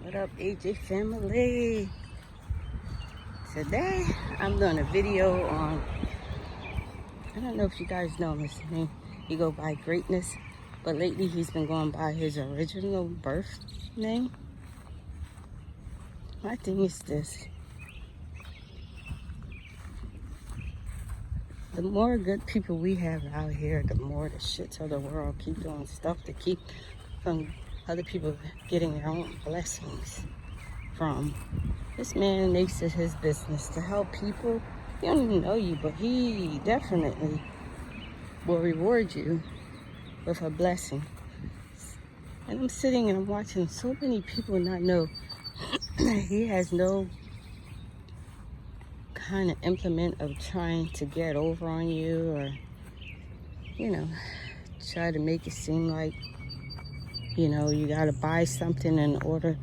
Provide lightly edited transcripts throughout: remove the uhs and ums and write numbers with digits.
What up, AJ family? Today I'm doing a video on, I don't know if you guys know his name. He go by Greatness, but lately he's been going by his original birth name. My thing is this: the more good people we have out here, the more the shits of the world keep doing stuff to keep from other people getting their own blessings from. This man makes it his business to help people. He don't even know you, but he definitely will reward you with a blessing. And I'm sitting and I'm watching so many people not know he has no kind of implement of trying to get over on you, or try to make it seem like you gotta buy something in order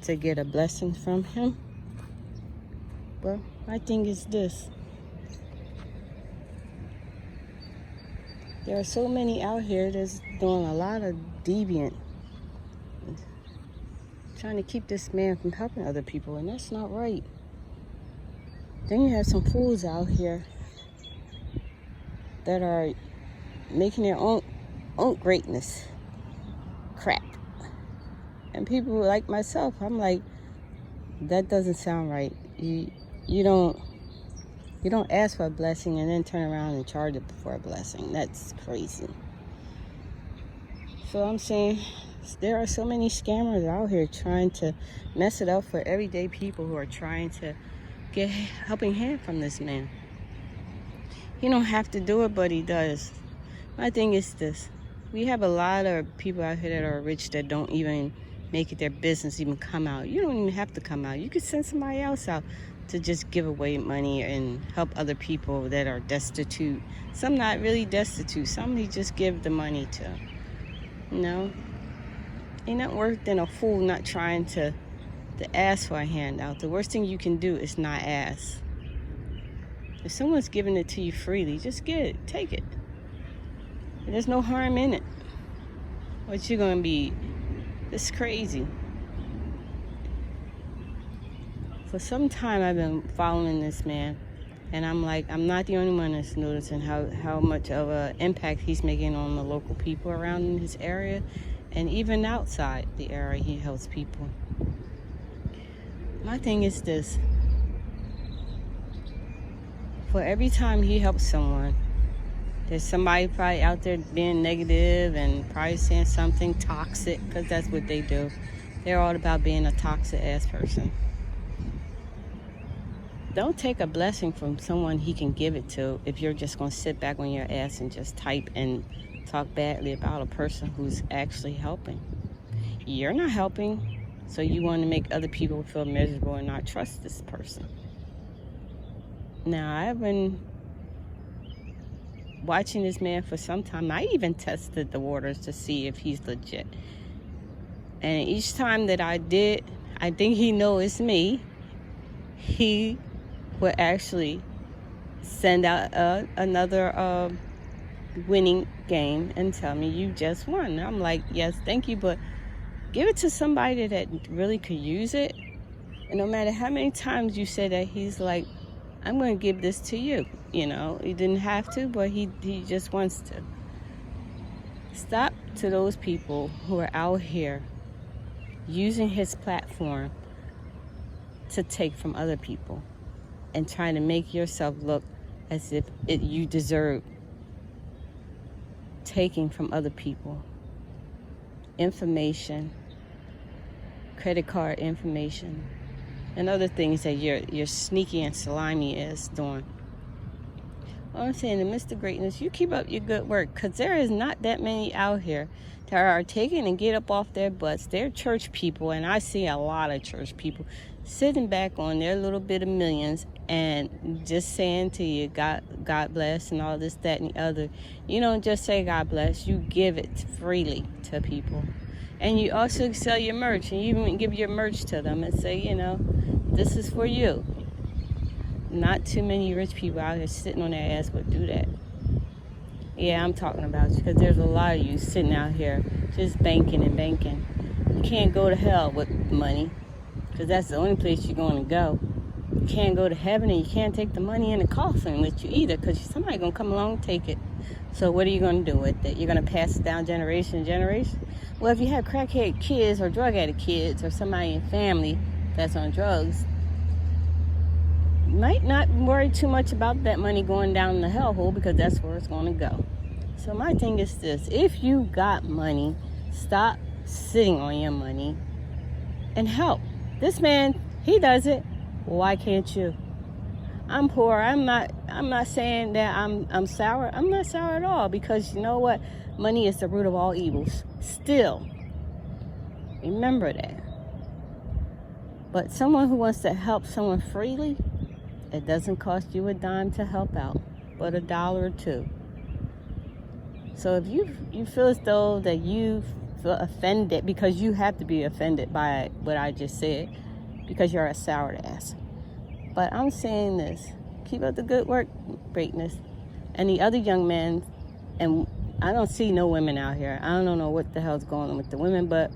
to get a blessing from him. Well, my thing is this: there are so many out here that's doing a lot of deviant, trying to keep this man from helping other people, and that's not right. Then you have some fools out here that are making their own greatness crap. And people like myself, I'm like, that doesn't sound right. You don't ask for a blessing and then turn around and charge it for a blessing. That's crazy. So I'm saying there are so many scammers out here trying to mess it up for everyday people who are trying to get helping hand from this man. He don't have to do it, but he does. My thing is this: we have a lot of people out here that are rich that don't even make it their business even come out. You don't even have to come out. You could send somebody else out to just give away money and help other people that are destitute. Some not really destitute. Some he just give the money to. Ain't nothing worse than a fool not trying to ask for a handout. The worst thing you can do is not ask. If someone's giving it to you freely, just get it. Take it. There's no harm in it. What you gonna be? It's crazy. For some time I've been following this man, and I'm like, I'm not the only one that's noticing how much of an impact he's making on the local people around in his area, and even outside the area he helps people. My thing is this: for every time he helps someone, there's somebody probably out there being negative and probably saying something toxic, because that's what they do. They're all about being a toxic ass person. Don't take a blessing from someone he can give it to if you're just going to sit back on your ass and just type and talk badly about a person who's actually helping. You're not helping, so you want to make other people feel miserable and not trust this person. Now, I've been watching this man for some time. I even tested the waters to see if he's legit. And each time that I did, I think he knows it's me. He would actually send out another winning game and tell me, you just won. And I'm like, yes, thank you, but give it to somebody that really could use it. And no matter how many times you say that, he's like, I'm going to give this to you. He didn't have to, but he just wants to. Stop to those people who are out here using his platform to take from other people and trying to make yourself look as if you deserve taking from other people. Information, credit card information, and other things that you're sneaky and slimy is doing. All I'm saying, to Mr. Greatness, you keep up your good work, because there is not that many out here that are taking and get up off their butts. They're church people, and I see a lot of church people sitting back on their little bit of millions and just saying to you, God bless, and all this, that, and the other. You don't just say God bless. You give it freely to people. And you also sell your merch, and you even give your merch to them and say, this is for you. Not too many rich people out here sitting on their ass would do that. Yeah, I'm talking about you, because there's a lot of you sitting out here just banking and banking. You can't go to hell with money, because that's the only place you're going to go. You can't go to heaven, and you can't take the money in the coffin with you either, because somebody's going to come along and take it. So what are you going to do with it? You're going to pass it down generation to generation? Well, if you have crackhead kids or drug addict kids or somebody in family that's on drugs, you might not worry too much about that money going down the hellhole, because that's where it's going to go. So my thing is this: if you got money, stop sitting on your money and help. This man, he does it. Why can't you? I'm poor. I'm not saying that I'm sour. I'm not sour at all, because you know what? Money is the root of all evils. Still, remember that. But someone who wants to help someone freely, it doesn't cost you a dime to help out, but $1 or $2. So if you feel as though that you feel offended, because you have to be offended by what I just said, because you're a sour ass. But I'm saying this: keep up the good work, greatness. And the other young men, and I don't see no women out here. I don't know what the hell's going on with the women, but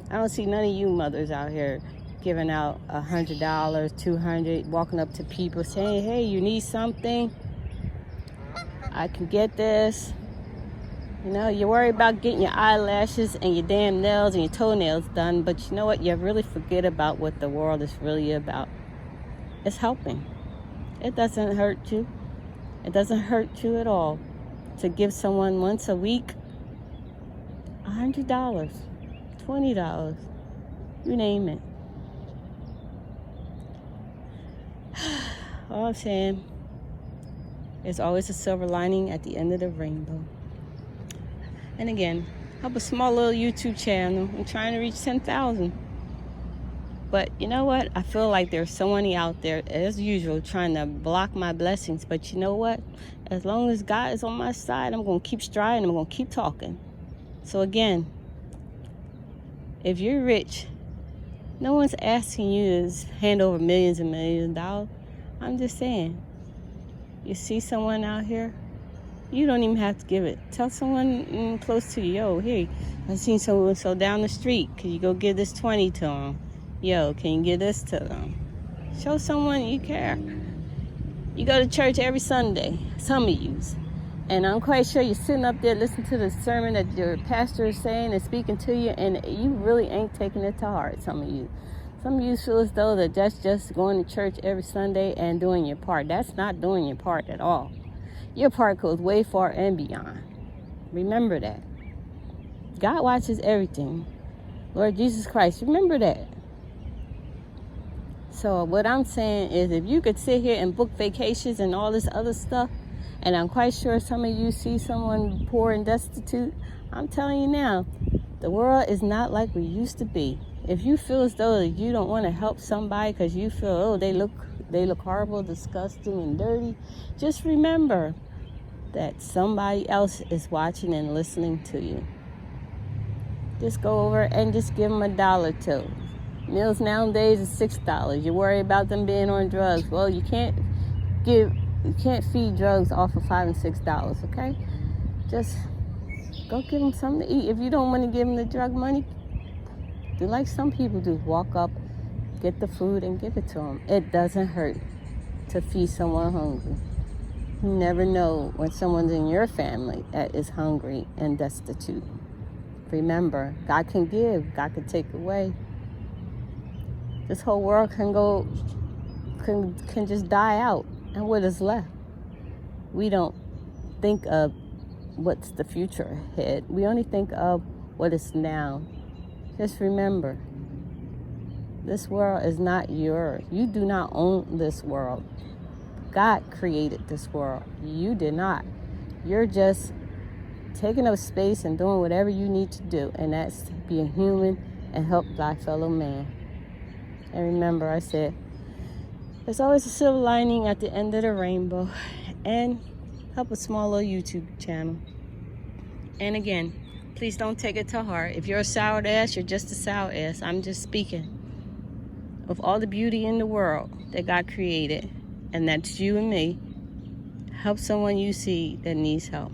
I don't see none of you mothers out here giving out $100, $200, walking up to people saying, hey, you need something? I can get this. You know, you worry about getting your eyelashes and your damn nails and your toenails done, but you know what? You really forget about what the world is really about. It's helping. It doesn't hurt you. It doesn't hurt you at all to give someone once a week $100, $20, you name it. All I'm saying, there's always a silver lining at the end of the rainbow. And again, I have a small little YouTube channel. I'm trying to reach 10,000. But you know what? I feel like there's someone out there, as usual, trying to block my blessings. But you know what? As long as God is on my side, I'm going to keep striding. I'm going to keep talking. So again, if you're rich, no one's asking you to hand over millions and millions of dollars. I'm just saying, you see someone out here, you don't even have to give it. Tell someone close to you, yo, hey, I seen so down the street. Can you go give this 20 to them? Yo, can you give this to them? Show someone you care. You go to church every Sunday, some of you. And I'm quite sure you're sitting up there listening to the sermon that your pastor is saying and speaking to you, and you really ain't taking it to heart, some of you. Some of you feel as though that that's just going to church every Sunday and doing your part. That's not doing your part at all. Your part goes way far and beyond. Remember that. God watches everything. Lord Jesus Christ, remember that. So what I'm saying is, if you could sit here and book vacations and all this other stuff, and I'm quite sure some of you see someone poor and destitute, I'm telling you now, the world is not like we used to be. If you feel as though that you don't want to help somebody because you feel, oh, they look horrible, disgusting, and dirty, just remember that somebody else is watching and listening to you. Just go over and just give them $1 too. Meals nowadays is $6. You worry about them being on drugs. Well, you can't feed drugs off of $5 and $6, okay? Just go give them something to eat. If you don't want to give them the drug money, do like some people do. Walk up, get the food, and give it to them. It doesn't hurt to feed someone hungry. You never know when someone's in your family that is hungry and destitute. Remember, God can give, God can take away. This whole world can just die out, and what is left? We don't think of what's the future ahead. We only think of what is now. Just remember, this world is not yours. You do not own this world. God created this world. You did not. You're just taking up space and doing whatever you need to do, and that's being human and help thy fellow man. And remember, I said, there's always a silver lining at the end of the rainbow. And help a small little YouTube channel. And again, please don't take it to heart. If you're a sour ass, you're just a sour ass. I'm just speaking of all the beauty in the world that God created. And that's you and me. Help someone you see that needs help.